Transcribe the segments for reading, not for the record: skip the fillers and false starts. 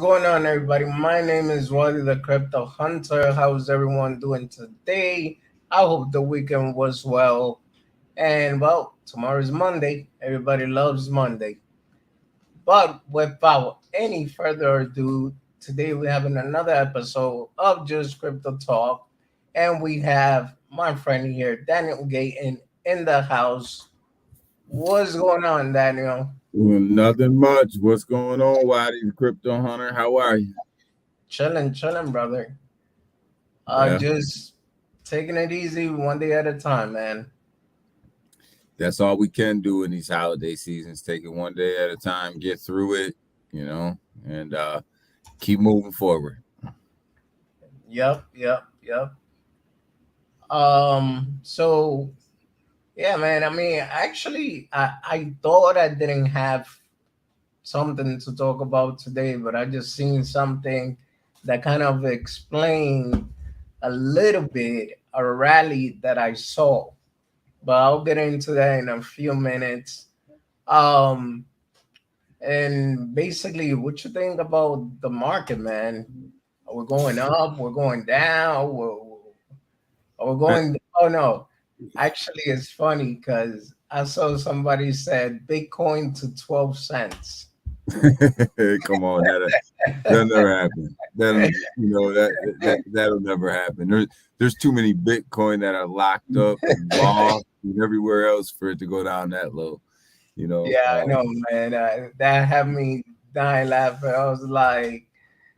going on, everybody? My name is Wally the Crypto Hunter. How's everyone doing today? I hope the weekend was well. And well, tomorrow's Monday. Everybody loves Monday. But without any further ado, today we're having another episode of Just Crypto Talk. And we have my friend here, Daniel Gayton, in the house. What's going on, Daniel? Well, nothing much. What's going on, Whitey the Crypto Hunter? How are you? Chilling, brother. Yeah, Just taking it easy one day at a time, man. that's all we can do in these holiday seasons. Take it one day at a time, get through it, and keep moving forward. Yep. So yeah, man. I mean, actually, I thought I didn't have something to talk about today, but I just seen something that kind of explained a little bit a rally that I saw. But I'll get into that in a few minutes. Um, and basically, what you think about the market, man? Are we going up? We're going down? We're Man, going. Oh no, actually, it's funny because I saw somebody said Bitcoin to 12 cents. come on, that'll never happen. That'll never happen. There's too many Bitcoin that are locked up and lost and everywhere else for it to go down that low. You know, Yeah, I uh, know, man. That had me dying laughing. I was like,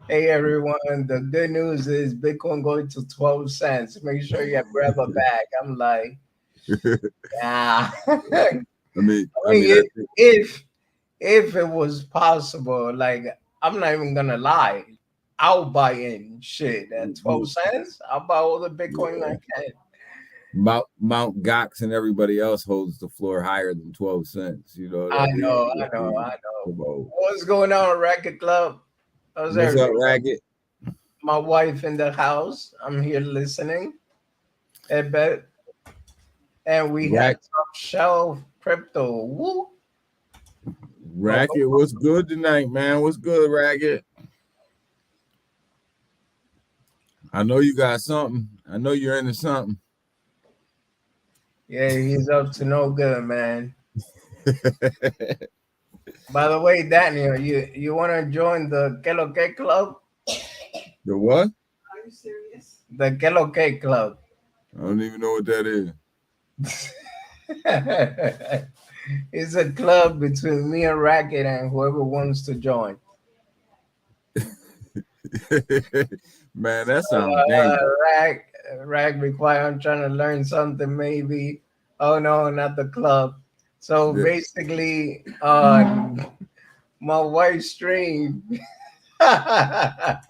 "Hey, everyone! The good news is Bitcoin going to 12 cents. Make sure you grab a bag." I'm like, "Yeah." I I mean, mean, if it was possible, like I'm not even gonna lie, I'll buy in shit at 12 cents. I'll buy all the Bitcoin I yeah. can. Mount Gox and everybody else holds the floor higher than 12 cents. You know what I mean? I know. Come on. What's going on, Racket Club? How's What's up, everything? Ragged? My wife in the house. I'm here listening. I bet. And we had Rack top shelf crypto. Woo. Oh, Racket, what's good tonight, man? What's good, Ragged? I know you got something. I know you're into something. yeah, he's up to no good, man. By the way, Daniel, you want to join the Que Lo Que Club? The what? The Que Lo Que Club. I don't even know what that is. It's a club between me and Racket and whoever wants to join. Man, that sounds dangerous. Rag, rag require. I'm trying to learn something. Maybe. Oh no, not the club. So Yeah. basically, on my wife's stream, Raga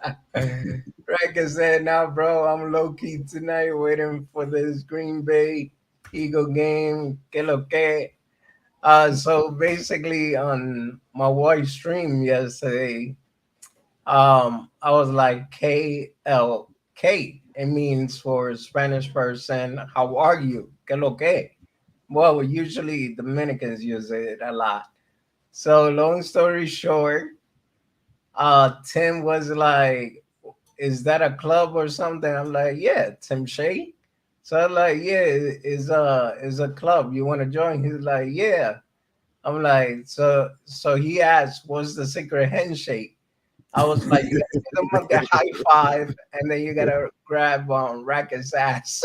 said, "Nah, bro, I'm low key tonight, waiting for this Green Bay Eagle game. Que lo que?" So basically, on my wife's stream yesterday, I was like KLK. It means for Spanish person, how are you? Que lo que? Well, usually Dominicans use it a lot. So long story short, Tim was like, "Is that a club or something?" I'm like, "Yeah, Tim Shea." So I'm like, "Yeah, is a club. You want to join?" He's like, "Yeah." I'm like, so he asked, "What's the secret handshake?" I was like, "You gotta give them the high five, and then you gotta grab Racket's ass."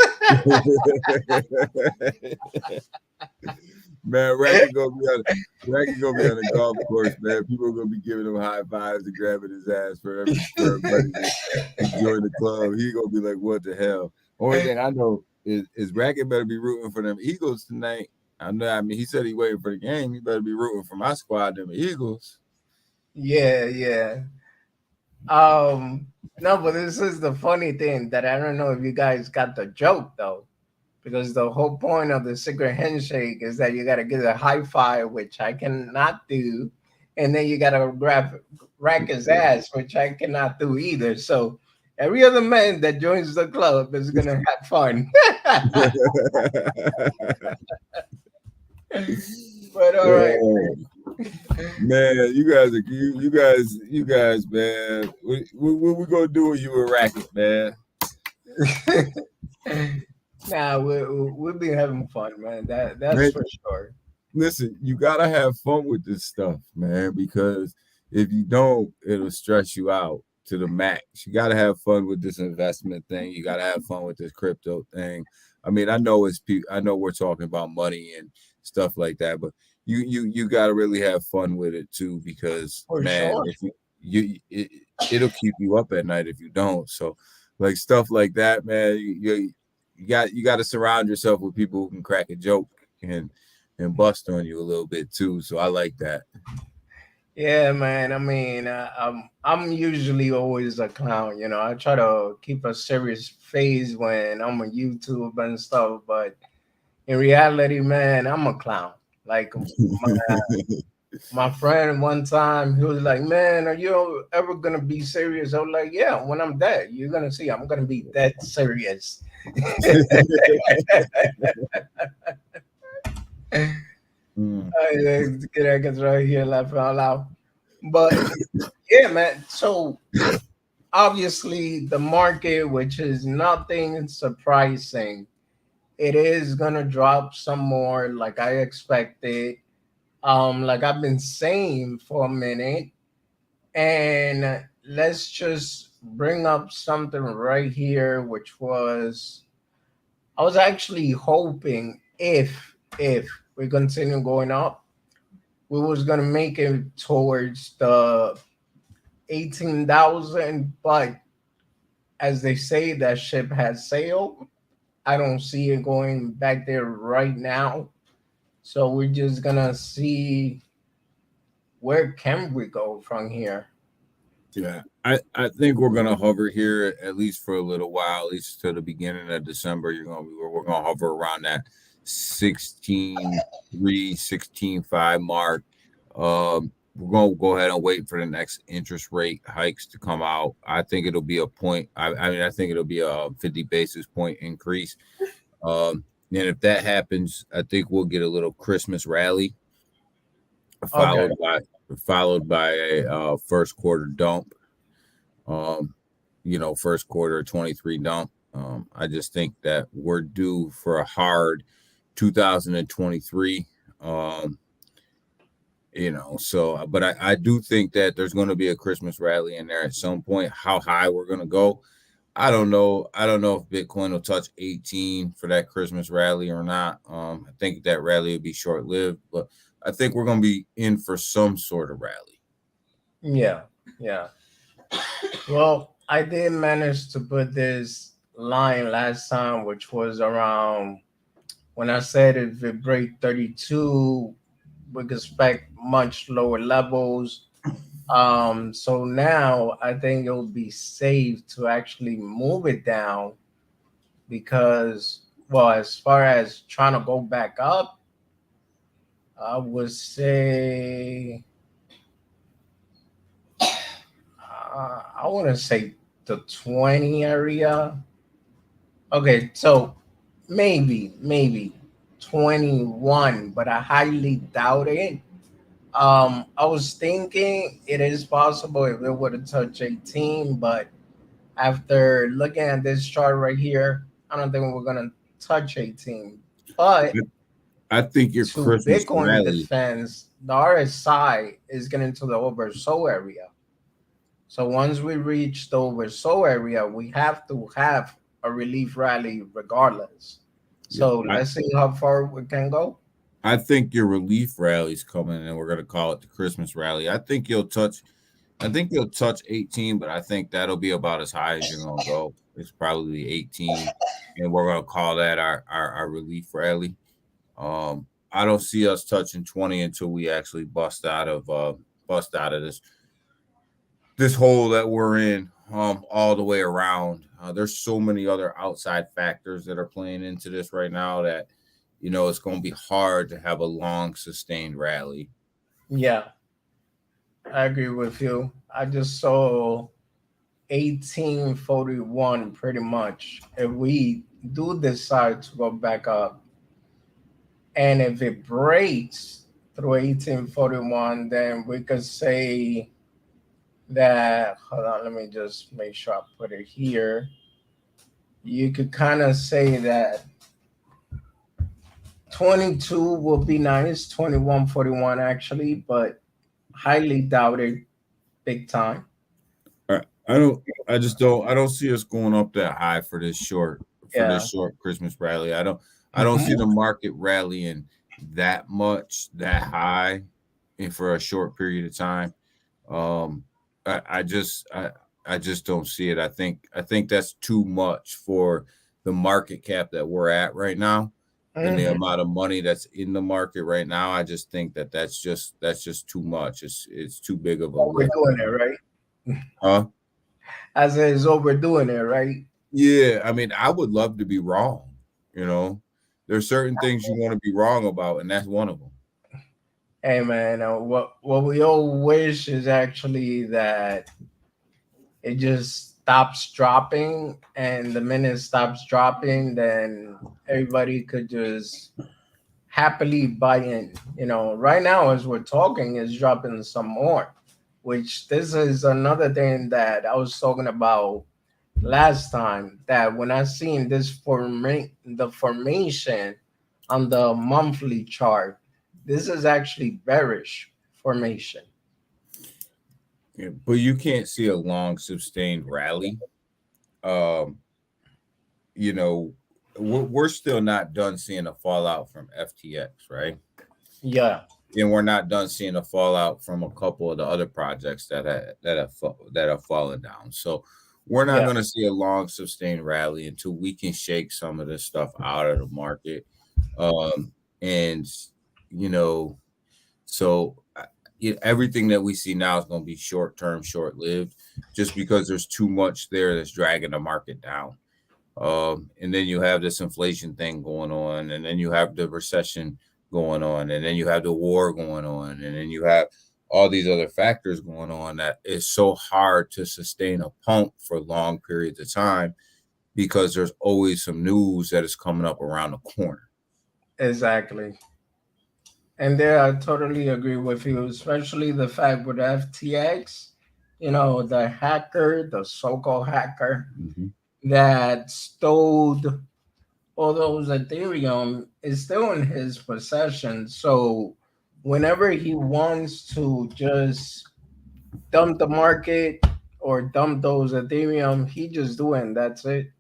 Man, Racket gonna be on the golf course, man. People are gonna be giving him high fives and grabbing his ass for everybody to join the club. He gonna be like, "What the hell?" Only thing I know is Racket better be rooting for them Eagles tonight. I know. I mean, he said he waiting for the game. He better be rooting for my squad, them Eagles. Yeah. Um, no, but this is the funny thing that I don't know if you guys got the joke though, because the whole point of the secret handshake is that you gotta get a high five, which I cannot do, and then you gotta grab rack his ass, which I cannot do either. So every other man that joins the club is gonna have fun. But all right, Man, you guys, man. What we gonna do when you a racket, man? Nah, we've been having fun, man. That's Man, for sure. listen, you gotta have fun with this stuff, man, because if you don't, it'll stress you out to the max. You gotta have fun with this investment thing. You gotta have fun with this crypto thing. I mean, I know we're talking about money and stuff like that, but you gotta really have fun with it too, because For man, sure. if it'll keep you up at night if you don't. So, like stuff like that, man, you got to surround yourself with people who can crack a joke and bust on you a little bit too. So I like that. Yeah, man. I mean, I'm usually always a clown. I try to keep a serious face when I'm on YouTube and stuff, but in reality, man, I'm a clown. Like my friend one time, he was like, "Man, are you ever gonna be serious?" I was like, "Yeah, when I'm dead, you're gonna see. I'm gonna be dead serious." Mm. I guess right here laughing out loud. But yeah, man. So obviously, the market, which is nothing surprising, it is gonna drop some more, like I expected. Like I've been saying for a minute, and let's just bring up something right here, which was I was actually hoping if we continue going up, we was gonna make it towards the 18,000, but as they say, that ship has sailed. I don't see it going back there right now. So we're just gonna see where can we go from here. Yeah, I think we're gonna hover here at least for a little while, at least to the beginning of December. We're gonna hover around that 16.3, 16.5 mark. We're gonna go ahead and wait for the next interest rate hikes to come out. I think it'll be a point. I mean, I think it'll be a 50 basis point increase. And if that happens, I think we'll get a little Christmas rally Okay. followed by a first quarter dump. Um, first quarter 23 dump. I just think that we're due for a hard 2023. Um, but I do think that there's going to be a Christmas rally in there at some point. How high we're going to go, I don't know. I don't know if Bitcoin will touch 18 for that Christmas rally or not. I think that rally will be short lived, but I think we're going to be in for some sort of rally. Yeah. Yeah. Well, I did manage to put this line last time, which was around when I said if it break 32, we could expect much lower levels. So now I think it'll be safe to actually move it down because, well, as far as trying to go back up, I would say, I want to say the 20 area. Okay, so maybe 21, but I highly doubt it. I was thinking it is possible if it were to touch 18, but after looking at this chart right here, I don't think we're gonna touch 18. But I think your to Christmas Bitcoin rally. defense, the RSI is getting to the oversold area. So once we reach the oversold area, we have to have a relief rally regardless. Yeah, So let's see how far we can go. I think your relief rally's coming, and we're gonna call it the Christmas rally. I think you'll touch 18, but I think that'll be about as high as you're gonna go. It's probably 18, and we're gonna call that our relief rally. I don't see us touching 20 until we actually bust out of this hole that we're in, all the way around. There's so many other outside factors that are playing into this right now that it's going to be hard to have a long sustained rally. Yeah, I agree with you. I just saw 1841 pretty much. If we do decide to go back up, and if it breaks through 1841, then we could say that, hold on, let me just make sure I put it here. You could kind of say that 22 will be nice, 2141 actually, but highly doubted big time. I don't. I just don't. I don't see us going up that high for this short Yeah. Christmas rally. I don't. I don't see Mhm. the market rallying that much that high, and for a short period of time. Um, I just don't see it. I think that's too much for the market cap that we're at right now, and the Mhm. amount of money that's in the market right now. I just think that that's just too much. It's too big of a lift for Overdoing it, me. right? Huh? As it is overdoing it, right? Yeah, I mean, I would love to be wrong. You know, there's certain things you want to be wrong about, and that's one of them. Hey man, what we all wish is actually that it just stops dropping, and the minute it stops dropping, then everybody could just happily buy in. Right now as we're talking, it's dropping some more, which this is another thing that I was talking about last time, that when I seen this the formation on the monthly chart, this is actually bearish formation. Yeah, but you can't see a long sustained rally. Um, you know, we're still not done seeing a fallout from FTX, right? Yeah, And we're not done seeing a fallout from a couple of the other projects that have fallen down. So we're not yeah, going to see a long sustained rally until we can shake some of this stuff out of the market. Um, and you know, so everything that we see now is going to be short term, short lived, just because there's too much there that's dragging the market down. And then you have this inflation thing going on, and then you have the recession going on, and then you have the war going on, and then you have all these other factors going on that is so hard to sustain a pump for long periods of time because there's always some news that is coming up around the corner. exactly. And there, I totally agree with you, especially the fact with FTX, the hacker, the so-called hacker Mm-hmm. that stole all those Ethereum is still in his possession. So whenever he wants to just dump the market or dump those Ethereum, he just do it and that's it.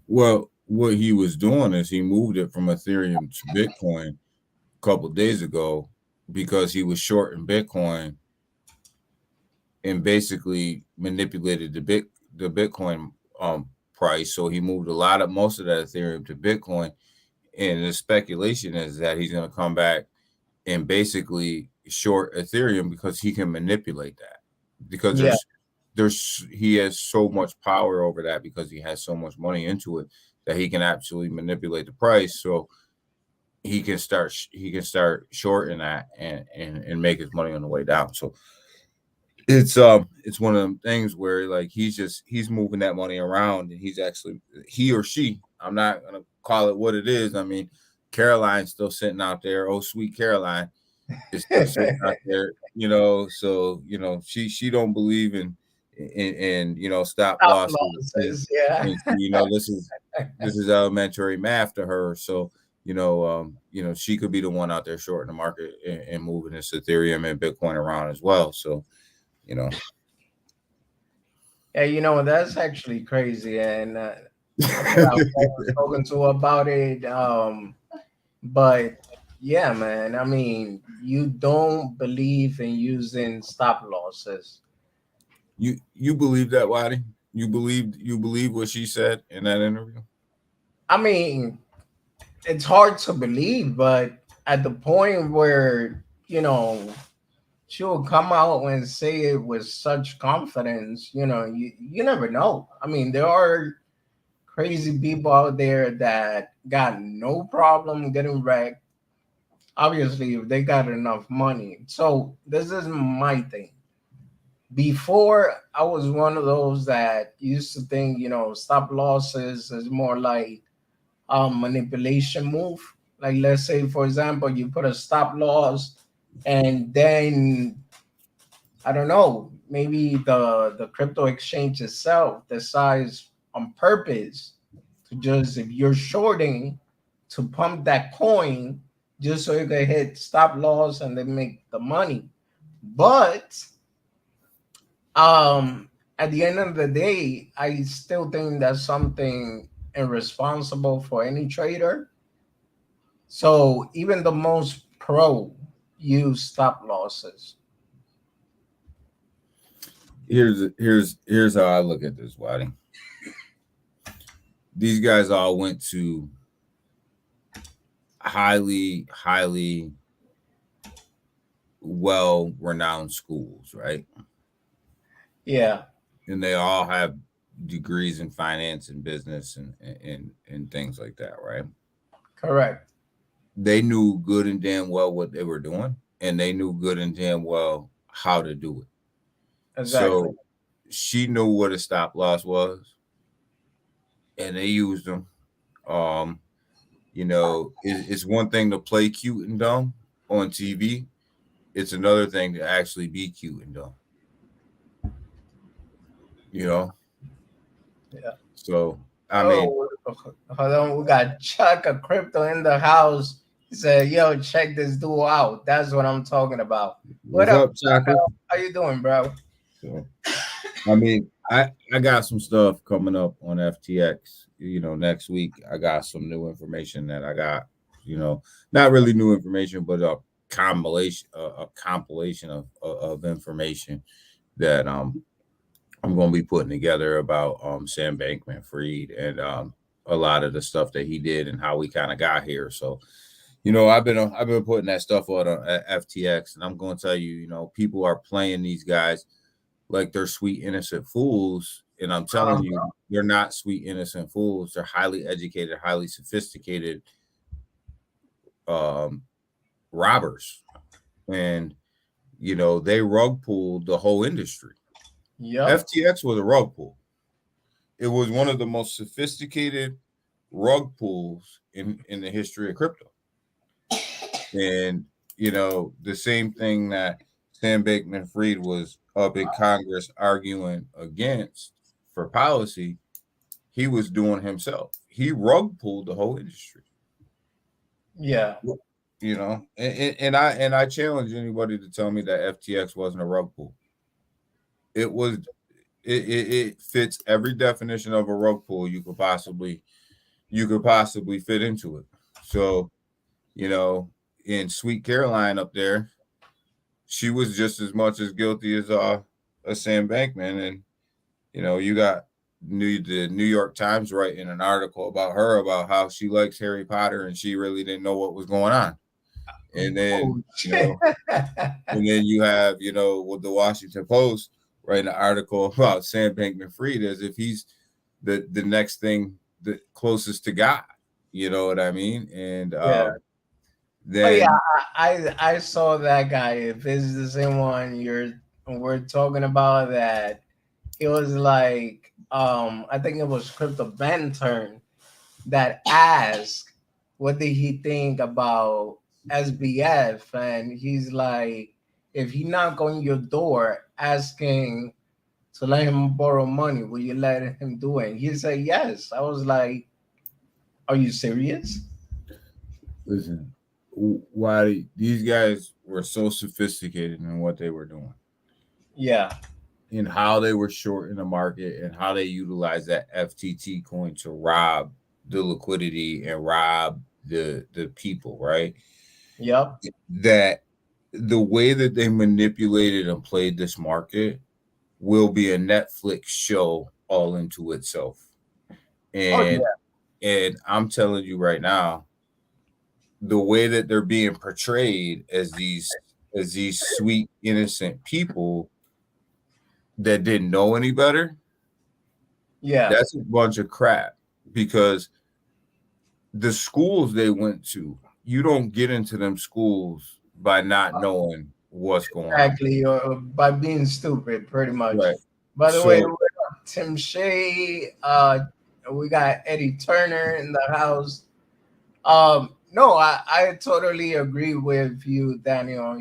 Well, what he was doing is he moved it from Ethereum to Bitcoin a couple of days ago because he was short in Bitcoin and basically manipulated the Bitcoin price. So he moved most of that Ethereum to Bitcoin, and the speculation is that he's going to come back and basically short Ethereum because he can manipulate that because Yeah, there's he has so much power over that because he has so much money into it that he can absolutely manipulate the price. So he can start shorting that and make his money on the way down. So it's one of them things where like he's moving that money around and he or she, I'm not gonna call it what it is. I mean, Caroline's still sitting out there. Oh, sweet Caroline is still sitting out there, so she don't believe in stop stop losses, losses. Yeah, and this is elementary math to her. So she could be the one out there shorting the market and moving this Ethereum and Bitcoin around as well. So you know. yeah. That's actually crazy, and I forgot who I was talking to about it. But yeah, man. I mean, you don't believe in using stop losses. You believe that, Waddy? You believe what she said in that interview? I mean, it's hard to believe, but at the point where she will come out and say it with such confidence, you never know. I mean, there are crazy people out there that got no problem getting wrecked. Obviously, if they got enough money. So this is my thing. Before, I was one of those that used to think, stop losses is more like manipulation move. Like, let's say, for example, you put a stop loss and then I don't know, maybe the crypto exchange itself decides on purpose to just, if you're shorting, to pump that coin just so you can hit stop loss and then make the money. But um at the end of the day, I still think that's something irresponsible for any trader. So even the most pro use stop losses. Here's how I look at this, Waddy. These guys all went to highly well renowned schools, right? Yeah, And they all have degrees in finance and business and things like that, right? correct. They knew good and damn well what they were doing, and they knew good and damn well how to do it. Exactly. So she knew what a stop loss was, and they used them. Um, it's one thing to play cute and dumb on TV. It's another thing to actually be cute and dumb. You know, Yeah. so I mean, Oh, hold on. We got Chuck of Crypto in the house. He said, "Yo, check this dude out." That's what I'm talking about. What what's up, up, Chuck? Chaka? How you doing, bro? So I mean, I got some stuff coming up on FTX. Next week I got some new information that I got. Not really new information, but a compilation of information that I'm going to be putting together about Sam Bankman-Fried and a lot of the stuff that he did and how we kind of got here. So I've been putting that stuff out on FTX, and I'm going to tell you, people are playing these guys like they're sweet innocent fools, and I'm telling you, they're not sweet innocent fools. They're highly educated, highly sophisticated um, robbers, and they rug pulled the whole industry. Yep. FTX was a rug pull. It was one of the most sophisticated rug pulls in the history of crypto. And the same thing that Sam Bankman-Fried was up in Congress arguing against for policy, he was doing himself. He rug pulled the whole industry. Yeah. And I challenge anybody to tell me that FTX wasn't a rug pull. It was. It fits every definition of a rug pull you could possibly fit into it. So, you know, in Sweet Caroline up there, she was just as much as guilty as Sam Bankman, and you got the New York Times writing an article about her about how she likes Harry Potter and she really didn't know what was going on, and then Oh, shit. you have with the Washington Post writing an article about Sam Bankman-Fried as if he's the next thing the closest to God. You know what I mean? And Yeah. Oh yeah, then I saw that guy. If it's the same one we're talking about, that it was like I think it was Crypto Banter that asked what did he think about SBF, and he's like, if he knock on your door asking to let him borrow money, will you let him do it? He said yes. I was like, are you serious? listen, why these guys were so sophisticated in what they were doing, Yeah. in how they were short in the market, and how they utilized that FTT coin to rob the liquidity and rob the people, right? Yep. That the way that they manipulated and played this market will be a Netflix show all into itself. Oh And yeah. I'm telling you right now, the way that they're being portrayed as these sweet innocent people that didn't know any better, Yeah. that's a bunch of crap, because the schools they went to, you don't get into them schools by not knowing what's going on. Exactly. Or by being stupid, pretty much. Right. By the way, we So got Tim Shea. We got Eddie Turner in the house. No, I totally agree with you, Daniel.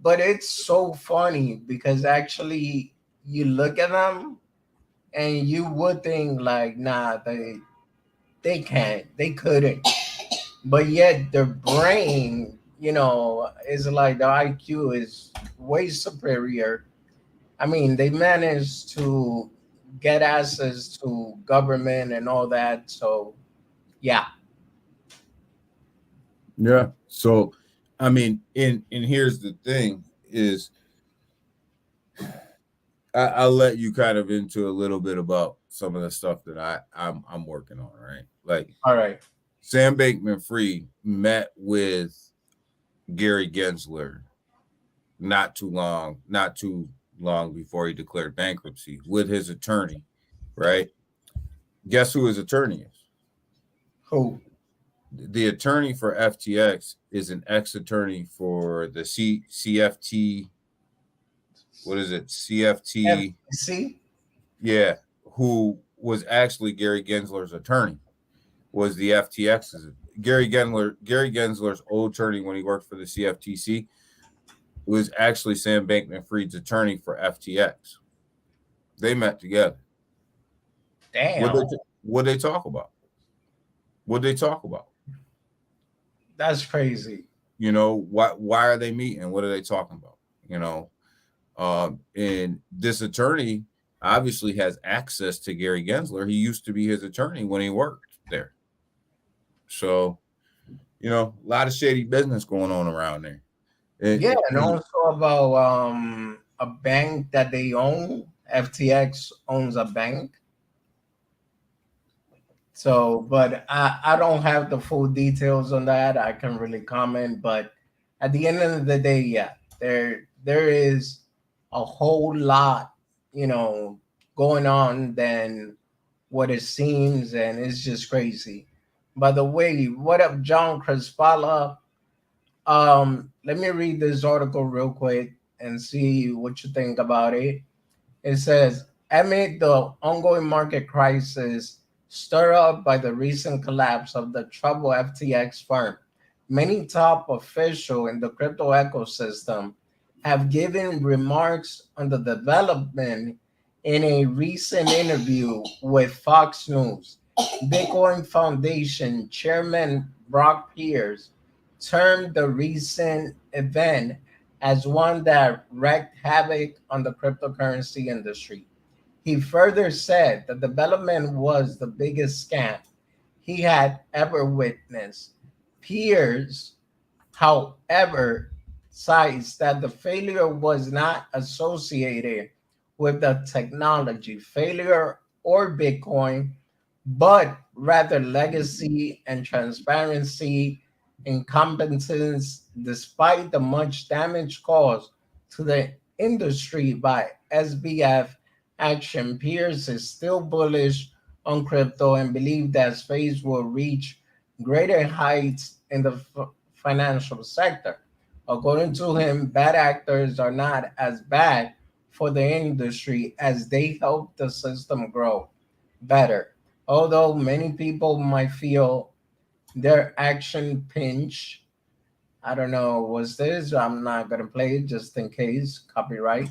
But it's so funny because actually you look at them and you would think like, nah, they can't, they couldn't. But yet their brain, is like the IQ is way superior. I mean, they managed to get access to government and all that. So yeah. Yeah. So, I mean, and here's the thing is I'll let you kind of into a little bit about some of the stuff that I'm working on, right? Like All right. Sam Bankman Fried met with Gary Gensler not too long before he declared bankruptcy with his attorney, right? Guess who his attorney is? Who? The attorney for FTX is an ex-attorney for the CFT. What is it? CFT. FTC? Yeah, who was actually Gary Gensler's attorney? Was the FTX's Gary Gensler's old attorney when he worked for the CFTC was actually Sam Bankman Fried's attorney for FTX. They met together. What Damn. they what they talk about? What they talk about? That's crazy. Why are they meeting? What are they talking about? You know, and this attorney obviously has access to Gary Gensler. He used to be his attorney when he worked there. So, a lot of shady business going on around there. Yeah, and And also about a bank that they own. FTX owns a bank. So, but I don't have the full details on that. I can really comment, but at the end of the day, yeah, there is a whole lot, you know, going on than what it seems, and it's just crazy. By the way, what up, John Crispala? Let me read this article real quick and see what you think about it. It says, amid the ongoing market crisis stirred up by the recent collapse of the troubled FTX firm, many top officials in the crypto ecosystem have given remarks on the development. In a recent interview with Fox News, Bitcoin Foundation Chairman Brock Pierce termed the recent event as one that wreaked havoc on the cryptocurrency industry. He further said the development was the biggest scam he had ever witnessed. Pierce, however, cites that the failure was not associated with the technology failure or Bitcoin, but rather legacy and transparency incompetence. Despite the much damage caused to the industry by SBF action, Pierce is still bullish on crypto and believes that space will reach greater heights in the financial sector. According to him, bad actors are not as bad for the industry as they help the system grow better. Although many people might feel their action pinch. I don't know what's this. I'm not gonna play it just in case copyright.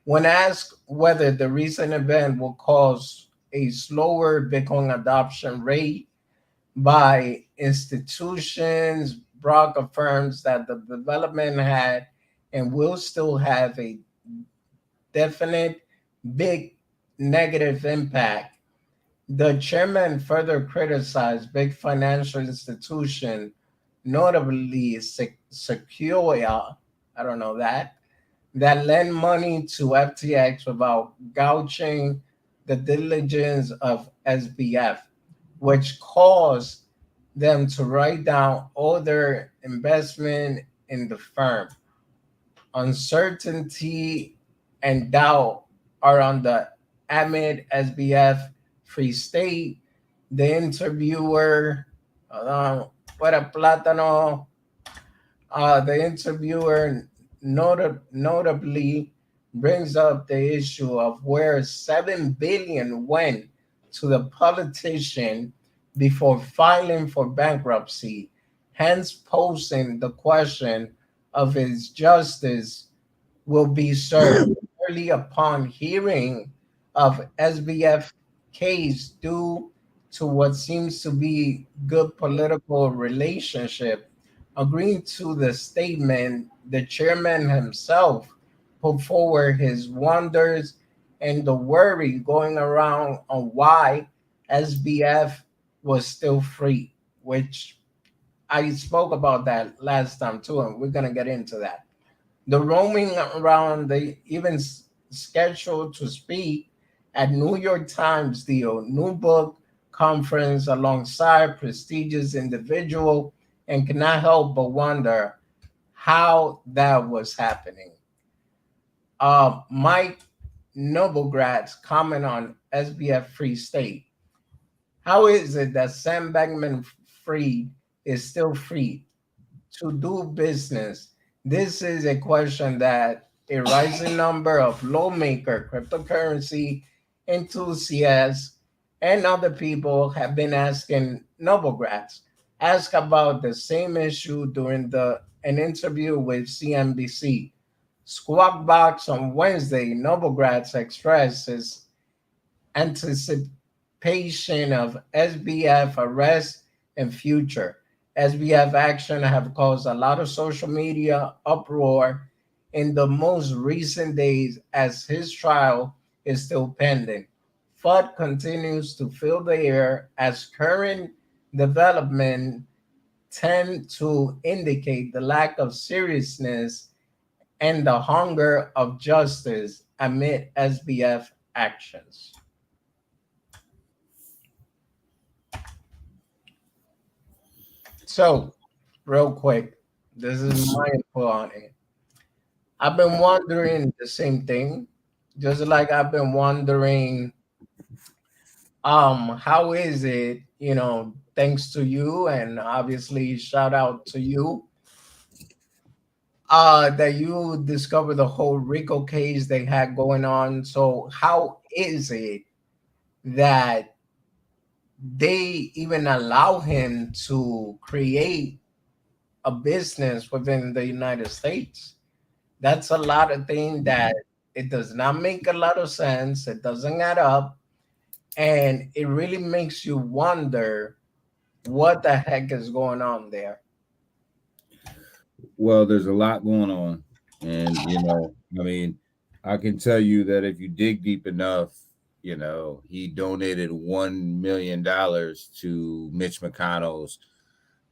When asked whether the recent event will cause a slower Bitcoin adoption rate by institutions, Brock affirms that the development had and will still have a definite big negative impact. The chairman further criticized big financial institutions, notably Sequoia, I don't know that lend money to FTX without gouging the diligence of SBF, which caused them to write down all their investment in the firm. Uncertainty and doubt are on the amid SBF Free State. The interviewer, uh, what a plátano, the interviewer notably brings up the issue of where 7 billion went to the politician before filing for bankruptcy, hence posing the question of his justice will be served early upon hearing of SBF case due to what seems to be good political relationship. Agreeing to the statement, the chairman himself put forward his wonders and the worry going around on why SBF was still free, which I spoke about that last time too, and we're gonna get into that. The roaming around, they even scheduled to speak at New York Times deal, new book conference alongside prestigious individual, and cannot help but wonder how that was happening. Mike Noblegrad's comment on SBF Free State. How is it that Sam Bankman Fried is still free to do business? This is a question that a rising number of lawmaker, cryptocurrency enthusiasts, and other people have been asking Novogratz. Ask about the same issue during an interview with CNBC. Squawk Box on Wednesday, Novogratz expressed his anticipation of SBF arrest and future. SBF action have caused a lot of social media uproar in the most recent days as his trial is still pending. FUD continues to fill the air as current development tend to indicate the lack of seriousness and the hunger of justice amid SBF actions. So, real quick, this is my input on it. I've been wondering the same thing, just like I've been wondering, how is it, thanks to you, and obviously shout out to you, that you discovered the whole Rico case they had going on. So, how is it that they even allow him to create a business within the United States? That's a lot of things that it does not make a lot of sense. It doesn't add up. And it really makes you wonder what the heck is going on there. Well, there's a lot going on. And, I mean, I can tell you that if you dig deep enough, he donated $1 million to Mitch McConnell's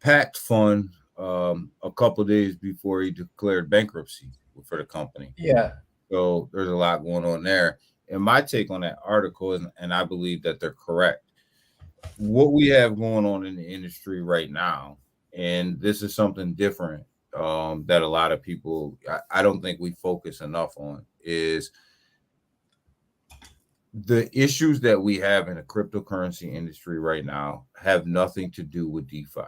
PAC fund a couple of days before he declared bankruptcy for the company. Yeah. So there's a lot going on there. And my take on that article, and I believe that they're correct. What we have going on in the industry right now, and this is something different that a lot of people, I don't think we focus enough on, is the issues that we have in the cryptocurrency industry right now have nothing to do with DeFi.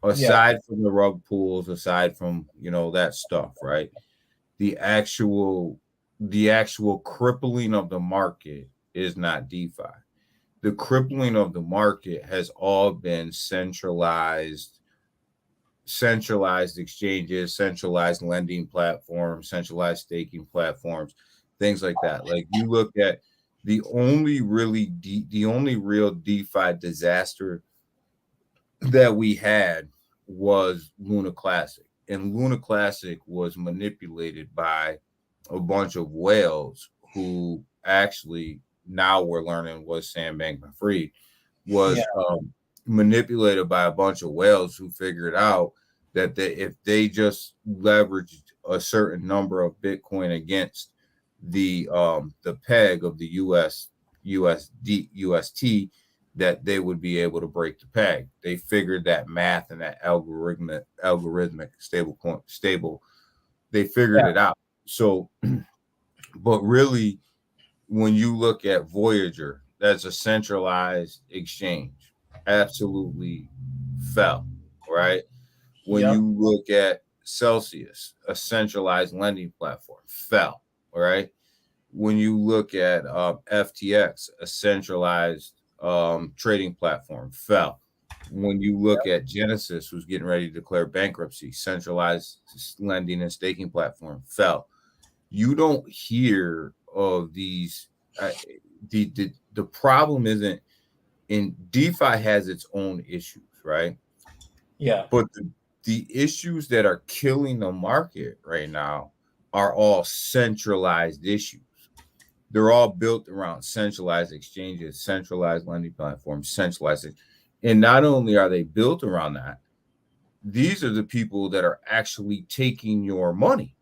Yeah. Aside from the rug pools, aside from that stuff, right? The actual crippling of the market is not DeFi. The crippling of the market has all been centralized exchanges, centralized lending platforms, centralized staking platforms, things like that. Like you look at the only real DeFi disaster that we had was Luna Classic. And Luna Classic was manipulated by a bunch of whales who actually now we're learning was Sam Bankman-Fried Yeah. was manipulated by a bunch of whales who figured out that if they just leveraged a certain number of Bitcoin against the peg of the UST, that they would be able to break the peg. They figured that math and that algorithmic stable. They figured Yeah. it out. So, but really, when you look at Voyager, that's a centralized exchange. Absolutely fell, right? When Yep. you look at Celsius, a centralized lending platform, fell, right? When you look at FTX, a centralized trading platform fell. When you look at Genesis, who's getting ready to declare bankruptcy, centralized lending and staking platform fell. You don't hear of these. Uh, the problem isn't in DeFi has its own issues, right? Yeah. But the issues that are killing the market right now are all centralized issues. They're all built around centralized exchanges, centralized lending platforms, centralized. And not only are they built around that, these are the people that are actually taking your money.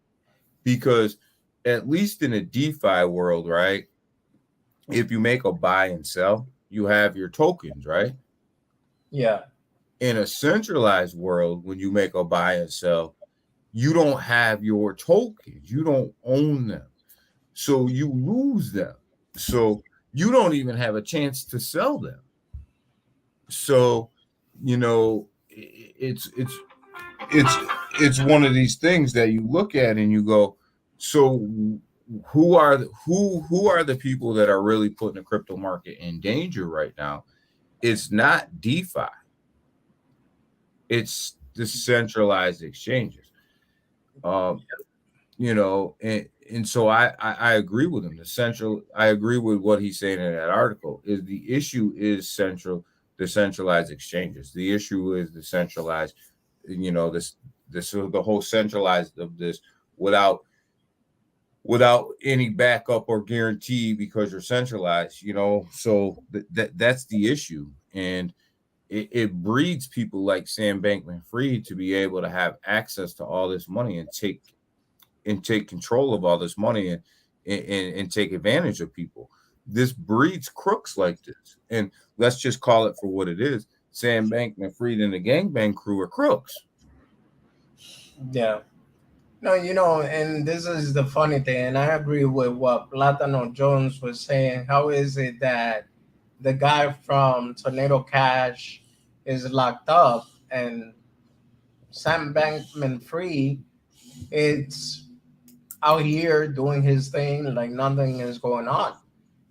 Because at least in a DeFi world, right? If you make a buy and sell, you have your tokens, right? Yeah. In a centralized world, when you make a buy and sell, you don't have your tokens, you don't own them. So you lose them. So you don't even have a chance to sell them. So, you know, it's it's one of these things that you look at and you go, so who are the people that are really putting the crypto market in danger right now? It's not DeFi, it's decentralized exchanges. Um, and so I agree with him. I agree with what he's saying in that article. Is the issue is decentralized exchanges. The issue is decentralized, this the whole centralized of this without any backup or guarantee because you're centralized. So that's the issue, and it breeds people like Sam Bankman-Fried to be able to have access to all this money and take control of all this money and take advantage of people. This breeds crooks like this. And let's just call it for what it is. Sam Bankman-Fried and the gangbang crew are crooks. Yeah. No, and this is the funny thing, and I agree with what Platano Jones was saying. How is it that the guy from Tornado Cash is locked up and Sam Bankman Free it's out here doing his thing like nothing is going on?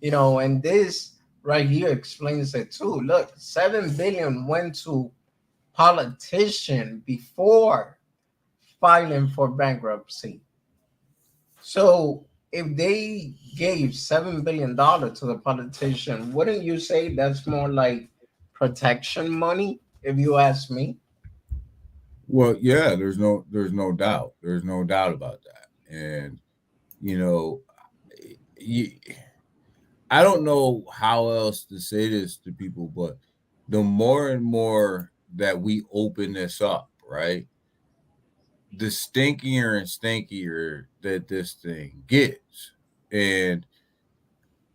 And this right here explains it too. Look, 7 billion went to politician before filing for bankruptcy. So if they gave $7 billion to the politician, wouldn't you say that's more like protection money, if you ask me? Well, yeah, there's no doubt. There's no doubt about that. And you know, you, I don't know how else to say this to people, but the more and more that we open this up, right? The stinkier and stinkier that this thing gets. And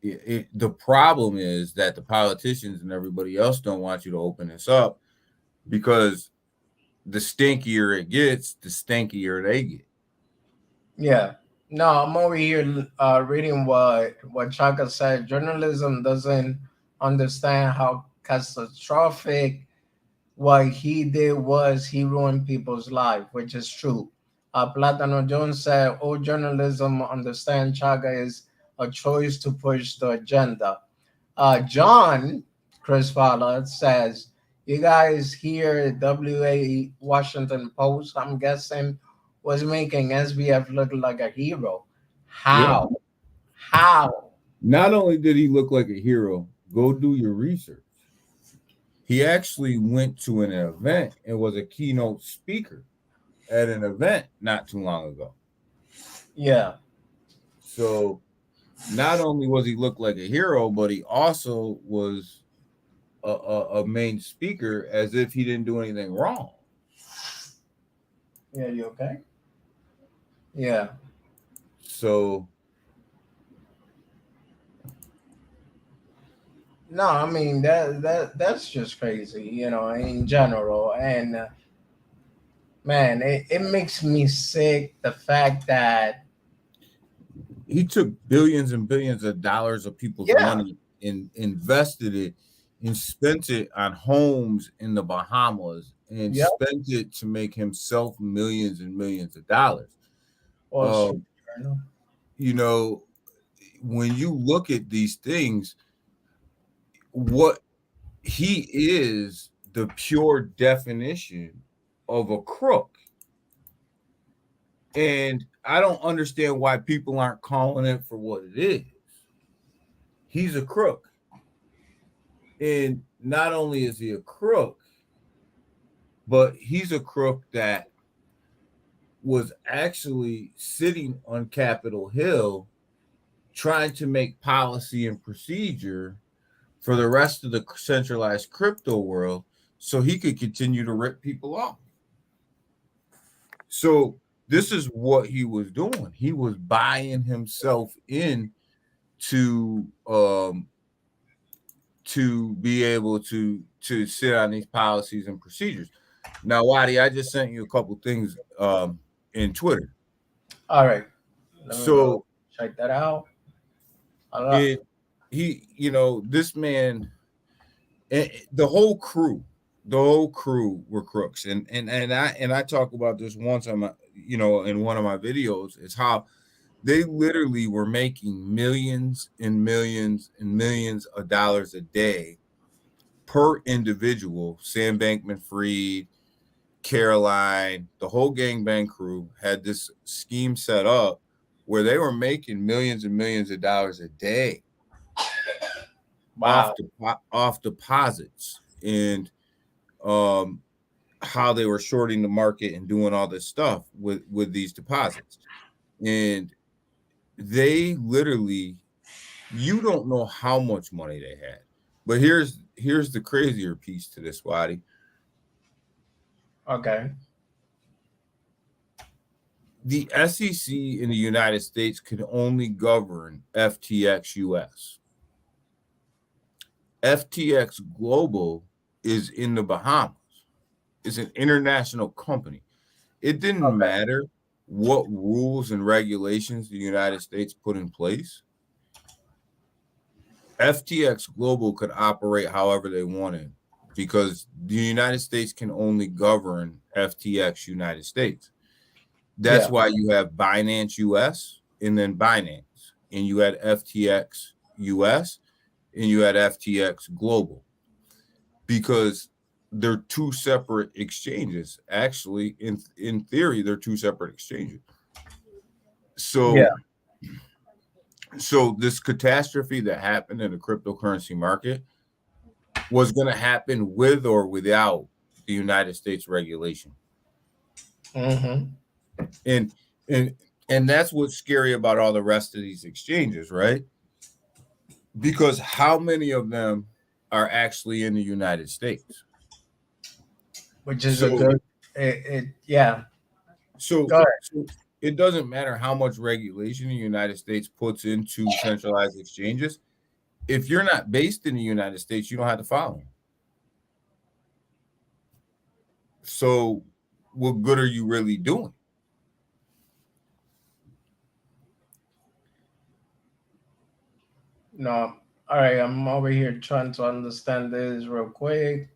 the problem is that the politicians and everybody else don't want you to open this up because the stinkier it gets, the stinkier they get. Yeah. No, I'm over here reading what Chaka said. Journalism doesn't understand how catastrophic what he did was he ruined people's life, which is true. Platano Jones said, "All journalism understand Chaga is a choice to push the agenda." John Chris Fowler says, "You guys hear WA Washington Post? I'm guessing was making SBF look like a hero. Yeah. How? How? Not only did he look like a hero, go do your research. He actually went to an event and was a keynote speaker at an event not too long ago. Yeah. So not only was he look like a hero, but he also was a main speaker as if he didn't do anything wrong. Yeah. You okay? Yeah. So No, I mean that's just crazy, in general. And man, it makes me sick the fact that he took billions and billions of dollars of people's yeah, money and invested it and spent it on homes in the Bahamas and yeah, spent it to make himself millions and millions of dollars. Wall Street Um, Journal. you know, when you look at these things, what he is the pure definition of a crook. And I don't understand why people aren't calling it for what it is. He's a crook. And not only is he a crook, but he's a crook that was actually sitting on Capitol Hill trying to make policy and procedure for the rest of the centralized crypto world so he could continue to rip people off. So this is what he was doing. He was buying himself in to be able to sit on these policies and procedures. Now, Waddy, I just sent you a couple things in Twitter. All right, let me go So check that out. All right. it he, this man, the whole crew were crooks, and I talk about this once on my, in one of my videos, is how they literally were making millions and millions and millions of dollars a day per individual. Sam Bankman-Fried, Caroline, the whole gangbang crew had this scheme set up where they were making millions and millions of dollars a day Wow. off deposits, and um how they were shorting the market and doing all this stuff with these deposits. And they literally, you don't know how much money they had. But here's the crazier piece to this, Waddy. Okay. The SEC in the United States can only govern FTX US. FTX Global is in the Bahamas. It's an international company. It didn't Okay. matter what rules and regulations the United States put in place. FTX Global could operate however they wanted because the United States can only govern FTX United States. That's Yeah. why you have Binance US and then Binance, and you had FTX US and you had FTX Global, because they're two separate exchanges. Actually, in theory, they're two separate exchanges. Yeah. So this catastrophe that happened in the cryptocurrency market was going to happen with or without the United States regulation. Mm-hmm. And and and that's what's scary about all the rest of these exchanges, right? Because how many of them are actually in the United States? Which is a So good. Yeah. so Go ahead. so it doesn't matter how much regulation the United States puts into centralized exchanges. If you're not based in the United States, you don't have to follow them. So what good are you really doing? No. All right. I'm over here trying to understand this real quick.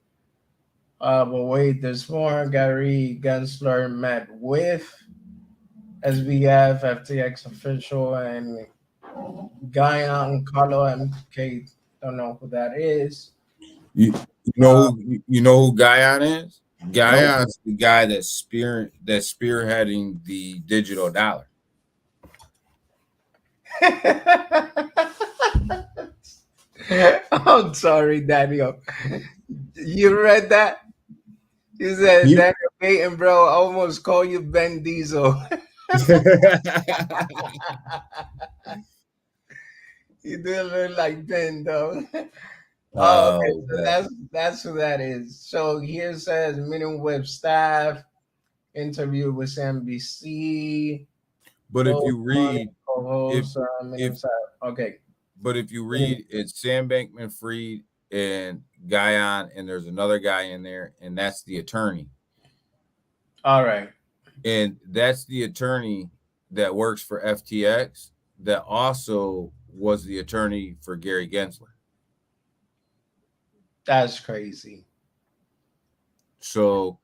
But wait, there's more. Gary Gensler met with SBF, FTX official, and Guyana Carlo MK. Don't know who that is. Uh, You know who Gayton is? nope. Gayton's the guy that's spearheading the digital dollar. I'm sorry, Daniel. You read that? You said You Daniel Gayton, bro. I almost call you Ben Diesel. You do look like Ben, though. Oh, okay. Oh So man. that's who that is. So here says meeting with staff, interview with NBC, But if host you money, read if co-host, meeting if staff. Okay. but if you Meeting- read, it's Sam Bankman-Fried and Guyon, and there's another guy in there, and that's the attorney. All right. And that's the attorney that works for FTX that also was the attorney for Gary Gensler. That's crazy. So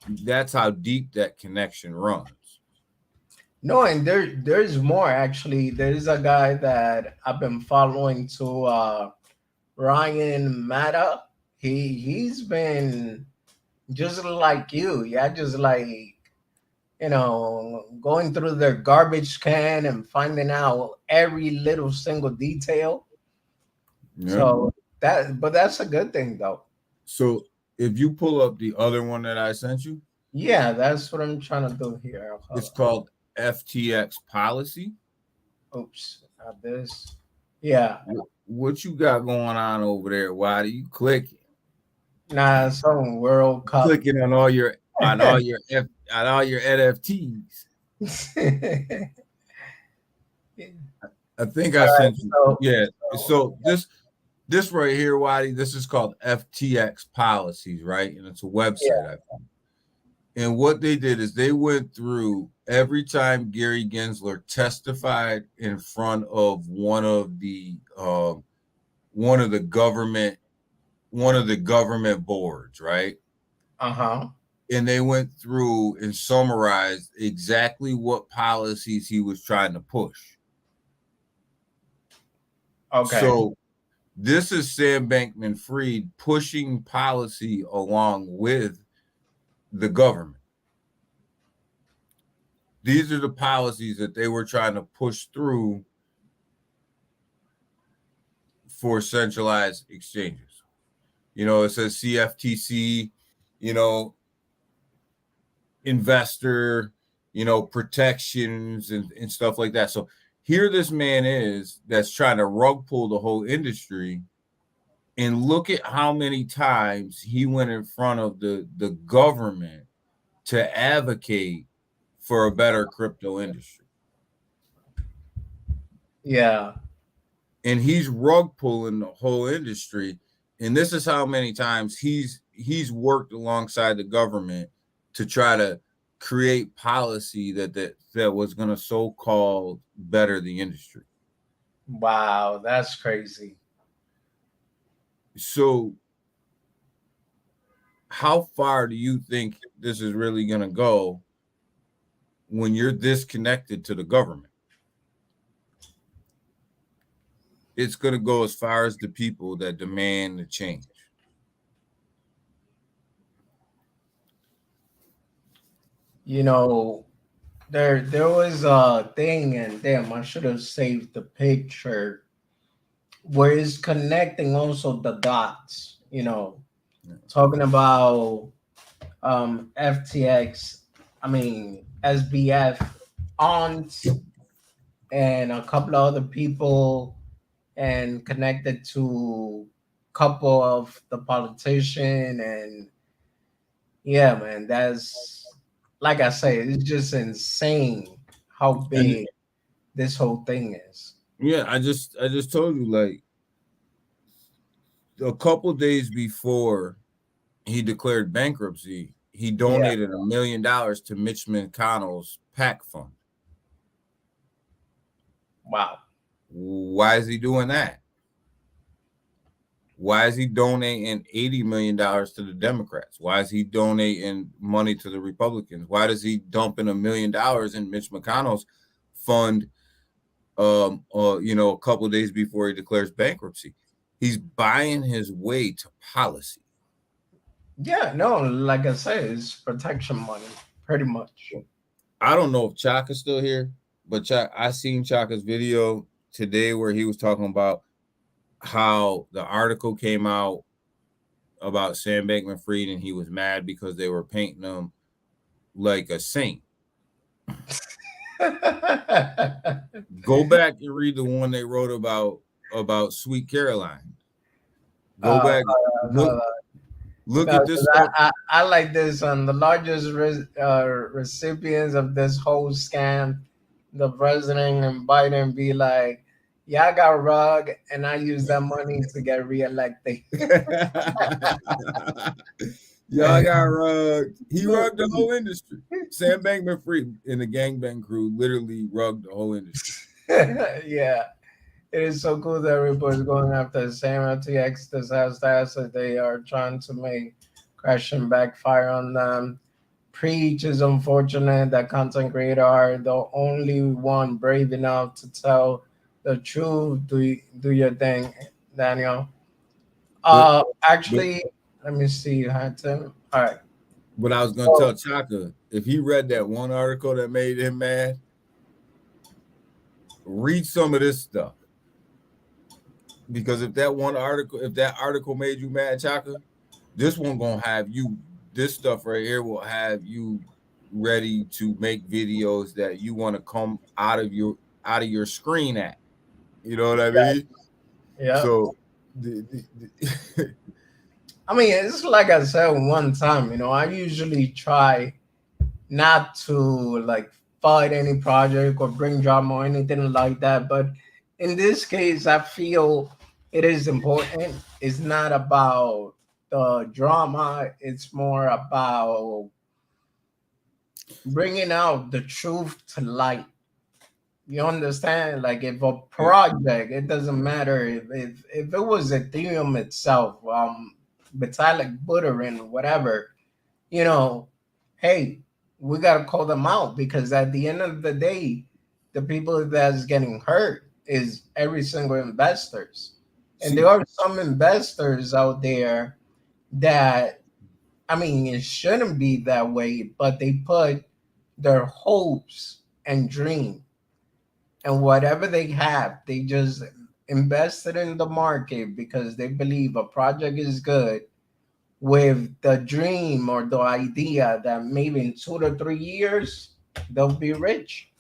that's how deep that connection runs. No, and there's more actually. There's a guy that I've been following too. Ryan Mata, he's been just like you. Yeah, just like going through their garbage can and finding out every little single detail. Yeah. So but that's a good thing though. So if you pull up the other one that I sent you, Yeah, that's what I'm trying to do here. Hold it's on. called FTX policy. Oops, not this. Yeah, What you got going on over there? Why do you clicking? nah, some World Cup. Clicking on all your NFTs. I think I sent you. Yeah. So this right here, Waddy, this is called FTX policies, right? And it's a website I found. And what they did is they went through every time Gary Gensler testified in front of one of the government boards, right? Uh-huh. And they went through and summarized exactly what policies he was trying to push. Okay. So this is Sam Bankman-Fried pushing policy along with the government. These are the policies that they were trying to push through for centralized exchanges. It says CFTC, you know, investor, protections and stuff like that. So here this man is that's trying to rug pull the whole industry. And look at how many times he went in front of the government to advocate for a better crypto industry. Yeah. And he's rug pulling the whole industry. And this is how many times he's worked alongside the government to try to create policy that was going to so-called better the industry. Wow, that's crazy. So how far do you think this is really going to go when you're disconnected to the government? It's going to go as far as the people that demand the change. You know, there was a thing, and damn, I should have saved the picture where it's connecting also the dots, talking about FTX, I mean SBF, aunt, and a couple of other people, and connected to couple of the politician. And yeah, man, that's, like I say, it's just insane how And big this whole thing is. yeah, I just told you, like, a couple days before he declared bankruptcy, he Yeah. donated $1 million to Mitch McConnell's PAC fund. Wow. Why is he doing that? Why is he donating $80 million to the Democrats? Why is he donating money to the Republicans? Why does he dump in $1 million in Mitch McConnell's fund? A couple of days before he declares bankruptcy, he's buying his way to policy. Yeah, no, like I said, it's protection money, pretty much. I don't know if Chaka's still here, but I seen Chaka's video today where he was talking about how the article came out about Sam Bankman-Fried and he was mad because they were painting him like a saint. Go back and read the one they wrote about Sweet Caroline. Go back, look No, at this stuff. I like this one. The largest recipients of this whole scam, the president and Biden be like, "Yeah, I got rug, and I use that money to get reelected." Y'all got rugged. He rugged the whole industry. Sam Bankman-Fried and the gangbang crew literally rugged the whole industry. Yeah, it is so cool that everybody's going after Sam FTX disaster. So they are trying to make crash and backfire on them. Preach is unfortunate that content creators are the only one brave enough to tell the truth. Do your thing, Daniel. But but Actually, let me see. Hunter. All right. but I was gonna So, tell Chaka, if he read that one article that made him mad, read some of this stuff. Because if that article made you mad, Chaka, this one gonna have you. This stuff right here will have you ready to make videos that you want to come out of your screen at. You know what I mean? yeah. So, I mean, it's like I said one time. I usually try not to like fight any project or bring drama or anything like that. But in this case, I feel it is important. It's not about the drama. It's more about bringing out the truth to light. You understand? Like if a project, it doesn't matter if it was Ethereum itself, Vitalik Buterin, whatever, you know, hey, we gotta call them out because at the end of the day, the people that's getting hurt is every single investors. And there see, are some investors out there that, I mean, it shouldn't be that way, but they put their hopes and dreams and whatever they have, they just invested in the market because they believe a project is good with the dream or the idea that maybe in 2 to 3 years they'll be rich.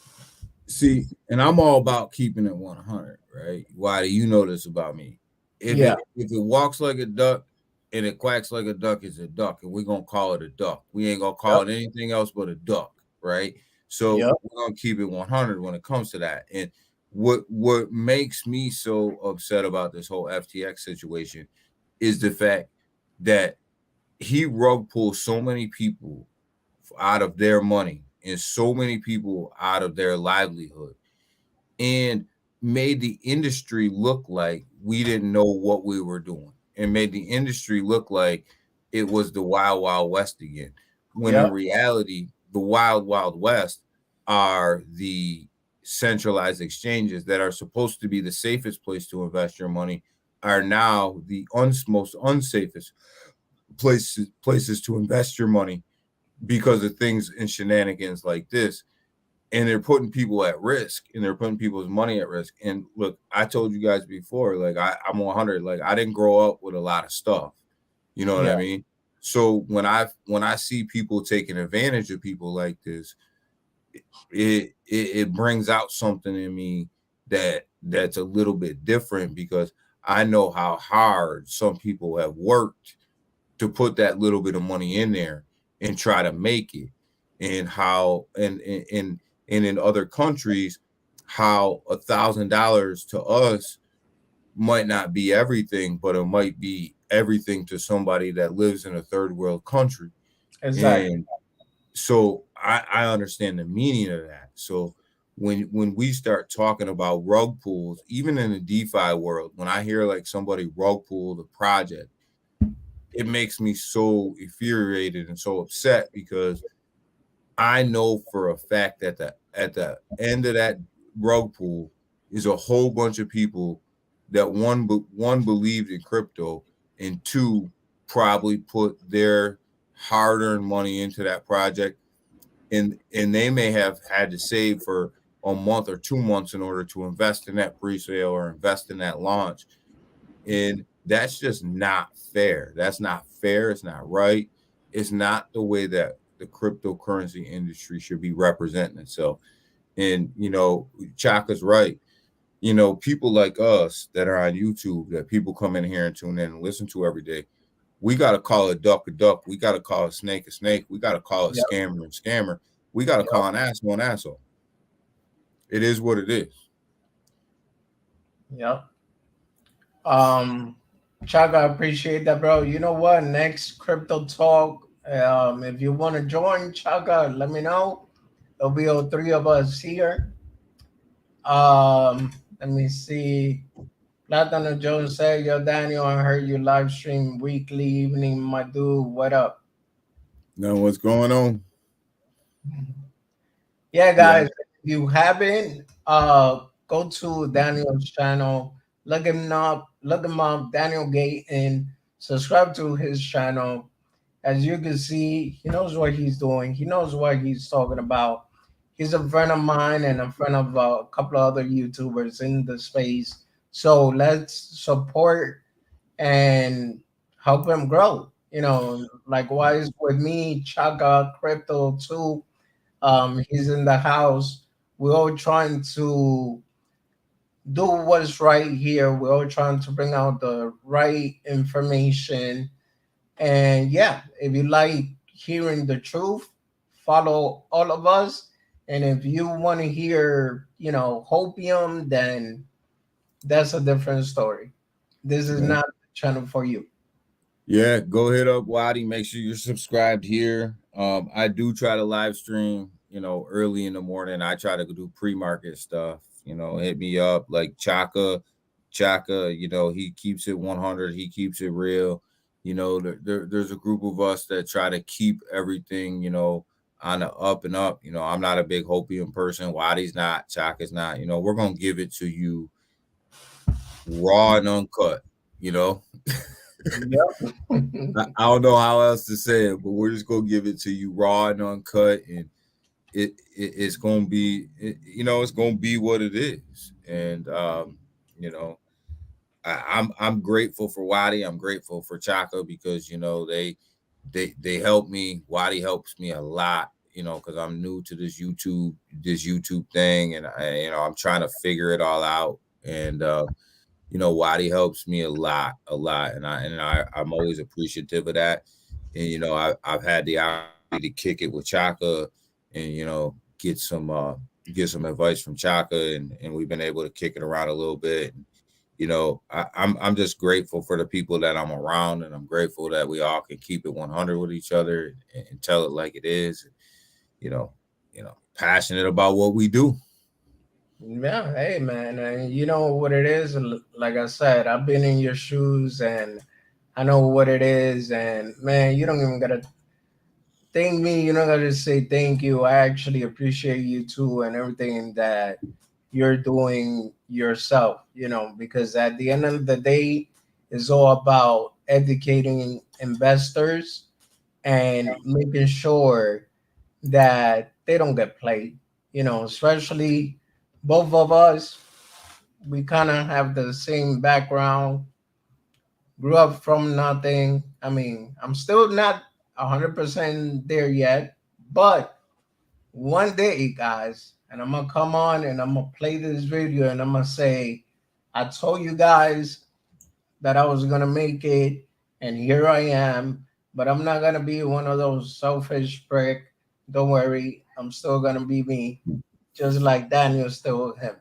and I'm all about keeping it 100, right? Why do you know this about me? Yeah, If it walks like a duck and it quacks like a duck, it's a duck, and we're gonna call it a duck. We ain't gonna call yep, it anything else but a duck, right? So yep, we're gonna keep it 100 when it comes to that. And what makes me so upset about this whole FTX situation is the fact that he rug pulls so many people out of their money and so many people out of their livelihood and made the industry look like we didn't know what we were doing and made the industry look like it was the wild wild west again, when in yep, reality the wild wild west are the centralized exchanges that are supposed to be the safest place to invest your money, are now the most unsafest places to invest your money because of things and shenanigans like this. And they're putting people at risk and they're putting people's money at risk. And look, I told you guys before, like I'm 100. Like I didn't grow up with a lot of stuff. You know what yeah, I mean? So when I see people taking advantage of people like this, it brings out something in me that's a little bit different, because I know how hard some people have worked to put that little bit of money in there and try to make it, and how and in other countries, how $1,000 to us might not be everything, but it might be everything to somebody that lives in a third world country. exactly. And so I understand the meaning of that. So when we start talking about rug pulls, even in the DeFi world, when I hear like somebody rug pull the project, it makes me so infuriated and so upset, because I know for a fact that at the end of that rug pool is a whole bunch of people that one believed in crypto, and two probably put their hard-earned money into that project, and they may have had to save for a month or 2 months in order to invest in that pre-sale or invest in that launch. And that's just not fair. That's not fair. It's not right. It's not the way that the cryptocurrency industry should be representing itself. And, Chaka's right. People like us that are on YouTube, that people come in here and tune in and listen to every day, we got to call a duck a duck. We got to call a snake a snake. We got to call a Yep, scammer a scammer. We got to yep, call an asshole an asshole. It is what it is. yep. Um, Chuck, I appreciate that, bro. You know what? Next crypto talk. If you want to join, Chuck, let me know. There'll be all three of us here. Let me see. Platano Jones said, "Yo, Daniel, I heard you live stream weekly evening, my dude. What up?" Now, what's going on? Yeah, Yeah. guys, if you haven't, go to Daniel's channel, look him up, look him up, Daniel Gayton. Subscribe to his channel. As you can see, he knows what he's doing. He knows what he's talking about. He's a friend of mine and a friend of a couple of other YouTubers in the space. So let's support and help him grow. Likewise with me, Chaka Crypto too. He's in the house. We're all trying to do what's right here. We're all trying to bring out the right information. And yeah, if you like hearing the truth, follow all of us. And if you want to hear, hopium, then that's a different story. This is Yeah. not the channel for you. Yeah, go hit up Wadi. Make sure you're subscribed here. I do try to live stream, early in the morning. I try to do pre-market stuff. Hit me up like Chaka. He keeps it 100. He keeps it real. There's a group of us that try to keep everything, on the up and up. I'm not a big hopium person. Wadi's not. Chaka's not. We're gonna give it to you raw and uncut. You know. Yep. I don't know how else to say it, but we're just gonna give it to you raw and uncut, and it's gonna be, it's gonna be what it is. And you know, I'm grateful for Wadi. I'm grateful for Chaka because they help me. Wadi helps me a lot. Because I'm new to this YouTube thing, and I'm trying to figure it all out. And Wadi helps me a lot, I'm always appreciative of that. And I've had the opportunity to kick it with Chaka, and get some advice from Chaka, and we've been able to kick it around a little bit. And, I'm just grateful for the people that I'm around, and I'm grateful that we all can keep it 100 with each other and tell it like it is. You know, passionate about what we do. Yeah, hey man, and you know what it is. Like I said, I've been in your shoes, and I know what it is. And man, you don't even gotta thank me. You don't gotta say thank you. I actually appreciate you too, and everything that you're doing yourself. Because at the end of the day, it's all about educating investors and making sure that they don't get played. Especially both of us, we kind of have the same background, grew up from nothing. I mean, I'm still not 100% there yet, but one day, guys, and I'm gonna come on and I'm gonna play this video and I'm gonna say, I told you guys that I was gonna make it, and here I am. But I'm not gonna be one of those selfish prick. Don't worry, I'm still gonna be me, just like Daniel still him.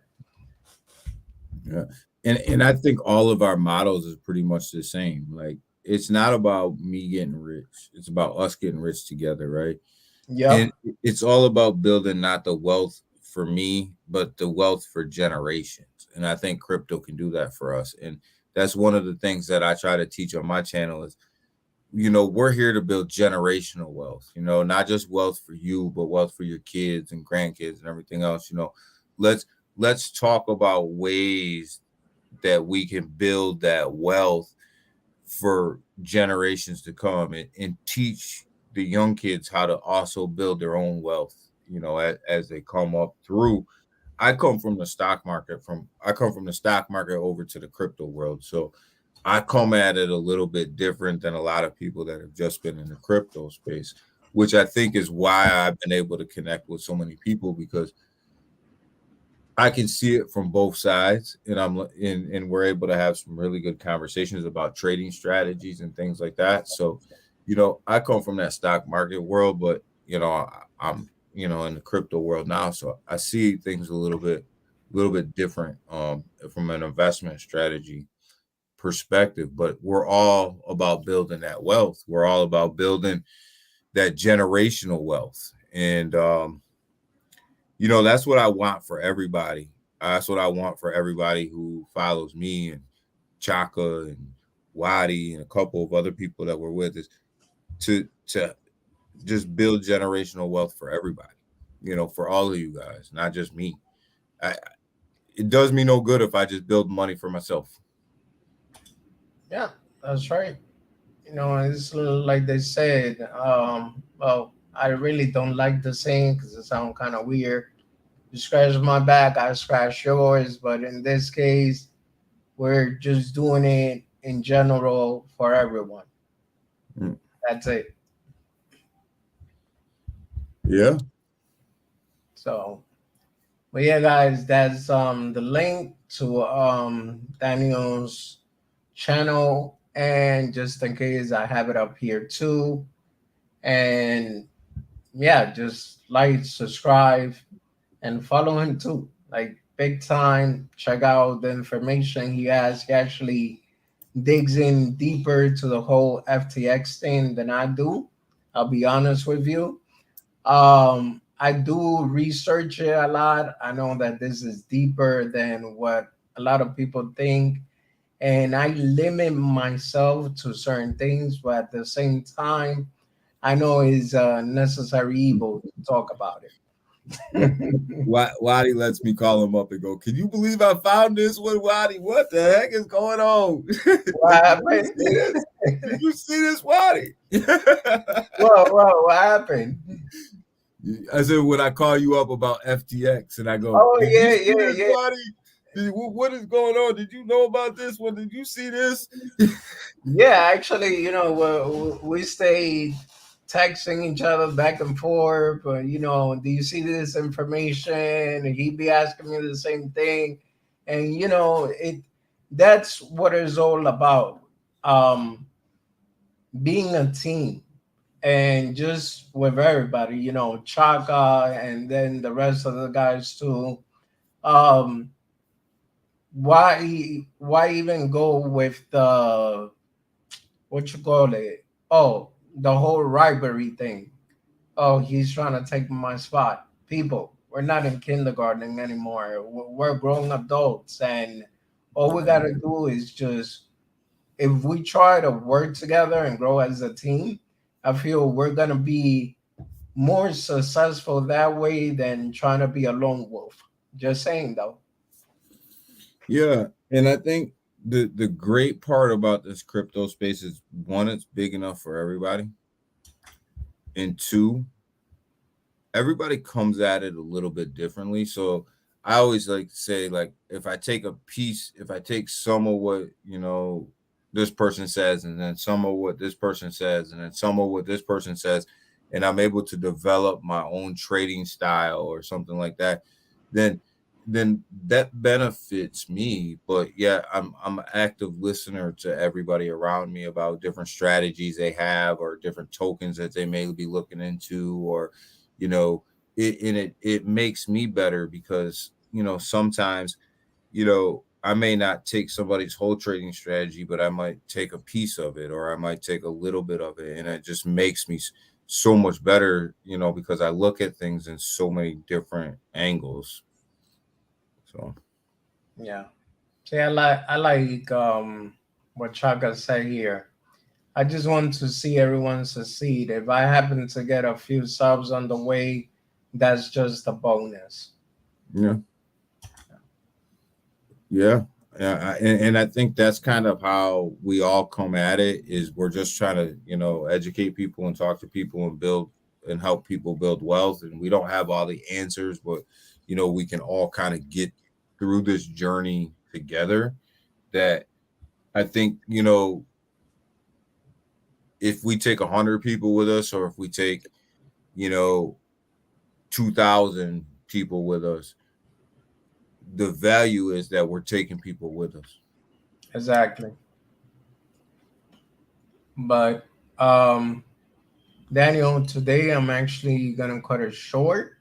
Yeah. And I think all of our models is pretty much the same. Like it's not about me getting rich. It's about us getting rich together, right? Yep. And it's all about building not the wealth for me, but the wealth for generations. And I think crypto can do that for us. And that's one of the things that I try to teach on my channel is, we're here to build generational wealth, not just wealth for you, but wealth for your kids and grandkids and everything else. Let's let's talk about ways that we can build that wealth for generations to come, and teach the young kids how to also build their own wealth, as they come up through. I come from the stock market over to the crypto world. So I come at it a little bit different than a lot of people that have just been in the crypto space, which I think is why I've been able to connect with so many people, because I can see it from both sides, and we're able to have some really good conversations about trading strategies and things like that. So, I come from that stock market world, but I'm in the crypto world now, so I see things a little bit different from an investment strategy perspective. But we're all about building that wealth. We're all about building that generational wealth, and that's what I want for everybody. That's what I want for everybody who follows me and Chaka and Wadi and a couple of other people that we're with, is to just build generational wealth for everybody. For all of you guys, not just me. I, it does me no good if I just build money for myself. Yeah, that's right. It's like they said. Well, I really don't like the saying because it sounds kind of weird. You scratch my back, I scratch yours. But in this case, we're just doing it in general for everyone. Mm. That's it. Yeah. So, but yeah, guys, that's the link to Daniel's channel, and just in case I have it up here too. And yeah, just like, subscribe, and follow him too. Like big time. Check out the information he has. He actually digs in deeper to the whole FTX thing than I do. I'll be honest with you. I do research it a lot. I know that this is deeper than what a lot of people think, and I limit myself to certain things, but at the same time, I know it's a necessary evil to talk about What? it. Waddy lets me call him up and go, "Can you believe I found this one, Waddy? What the heck is going on? What Like, did you happened? see this? Did you see this, Waddy?" Whoa, what happened? I said, when I call you up about FTX, and I go, Oh, "Did you yeah, see yeah, this, yeah. Waddy? What is going on? Did you know about this one? Did you see this?" Yeah, actually, we stayed texting each other back and forth. But, do you see this information? And he'd be asking me the same thing. And, that's what it's all about. Um, Being a team and just with everybody, Chaka and then the rest of the guys too. Um, why even go with the, what you call it? Oh, the whole rivalry thing. Oh, he's trying to take my spot. People, we're not in kindergarten anymore. We're grown adults, and all we gotta do is just, if we try to work together and grow as a team, I feel we're gonna be more successful that way than trying to be a lone wolf. Just saying though. Yeah, and I think the great part about this crypto space is, one, it's big enough for everybody, and two, everybody comes at it a little bit differently. So I always like to say, like, if I take some of what, this person says, and then some of what this person says, and then some of what this person says, and I'm able to develop my own trading style or something like that, then that benefits me. But yeah, I'm an active listener to everybody around me about different strategies they have, or different tokens that they may be looking into, or you know it makes me better, because sometimes, I may not take somebody's whole trading strategy, but I might take a piece of it, or I might take a little bit of it, and it just makes me so much better, because I look at things in so many different angles. So Yeah. See, I like what Chaka said here. I just want to see everyone succeed. If I happen to get a few subs on the way, that's just a bonus. yeah, yeah, yeah, and I think that's kind of how we all come at it. Is we're just trying to educate people and talk to people and build and help people build wealth, and we don't have all the answers, but we can all kind of get through this journey together. That I think, if we take 100 people with us, or if we take, you know 2,000 people with us, the value is that we're taking people with us. Exactly. But Daniel, today I'm actually gonna cut it short.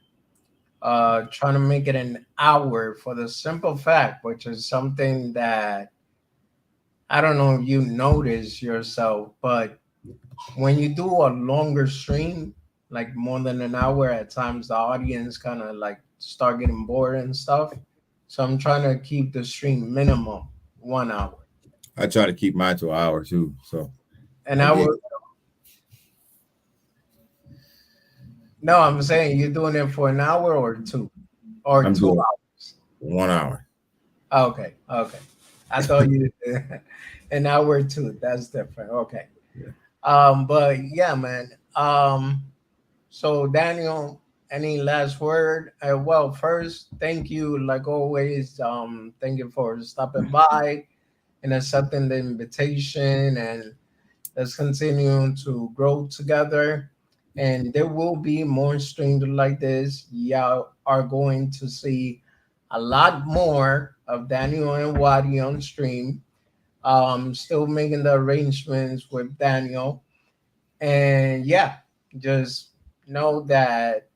Trying to make it an hour for the simple fact, which is something that I don't know if you notice yourself, but when you do a longer stream, like more than an hour, at times the audience kind of like start getting bored and stuff. So I'm trying to keep the stream minimum 1 hour. I try to keep mine to an hour too. So And I I get will, no, I'm saying you're doing it for an hour or two or I'm two doing hours. 1 hour. Okay, okay. I thought you An hour two. That's different. Okay. Yeah. But yeah, man. So Daniel, any last word? Well, first, thank you, like always. Thank you for stopping by and accepting the invitation, and let's continue to grow together. And there will be more streams like this. Y'all are going to see a lot more of Daniel and Wadi on stream. Still making the arrangements with Daniel. And yeah, just know that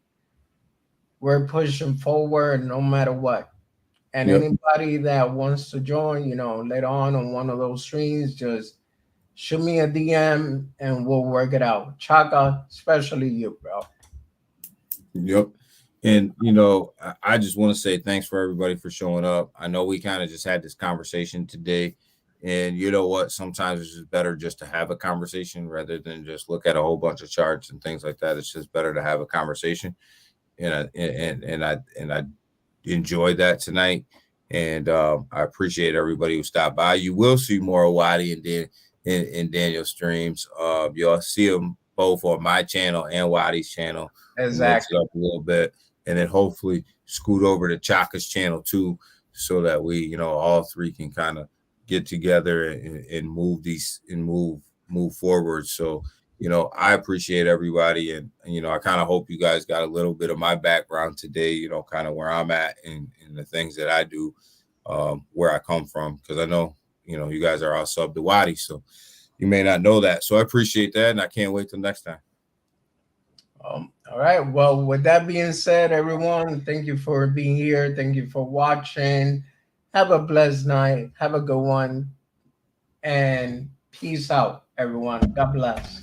we're pushing forward no matter what. And Yep. anybody that wants to join, later on one of those streams, just shoot me a DM and we'll work it out. Chaka, especially you, bro. Yep. And I just want to say thanks for everybody for showing up. I know we kind of just had this conversation today, and you know what? Sometimes it's just better just to have a conversation rather than just look at a whole bunch of charts and things like that. It's just better to have a conversation, and I enjoyed that tonight. And I appreciate everybody who stopped by. You will see more of Waddy and Daniel streams. You'll see them both on my channel and Waddy's channel. Mix it Exactly. up a little bit, and then hopefully scoot over to Chaka's channel too, so that we, all three can kind of get together and move these and move forward. So, I appreciate everybody, and I kind of hope you guys got a little bit of my background today. Kind of where I'm at and the things that I do, where I come from, because I know you guys are all sub to Wadi, so you may not know that. So I appreciate that, and I can't wait till next time. All right. Well, with that being said, everyone, thank you for being here. Thank you for watching. Have a blessed night. Have a good one. And peace out, everyone. God bless.